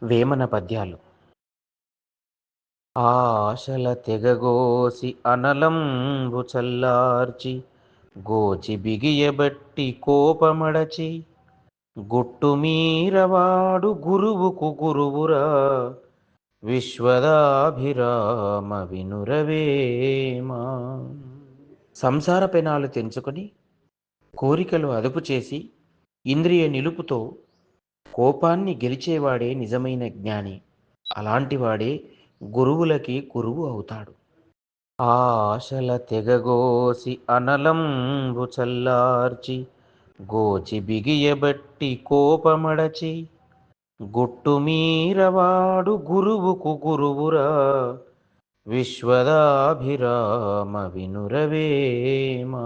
వేమన పద్యాలు. ఆశల తెగగోసి అనలంబు చల్లార్చి గోచి బిగియబట్టి కోపమడచి గుట్టుమీరవాడు గురువుకు గురువురా విశ్వదాభిరామ వినురవేమా. సంసార పెనాలు తెంచుకొని కోరికలు అదుపు చేసి ఇంద్రియ నిలుపుతో కోపాన్ని గెలిచేవాడే నిజమైన జ్ఞాని. అలాంటివాడే గురువులకి గురువు అవుతాడు. ఆశల తెగగోసి అనలంబు చల్లార్చి గోచి బిగియబట్టి కోపమడచి గుట్టుమీరవాడు గురువుకు గురువురా విశ్వదాభిరామ వినురవేమా.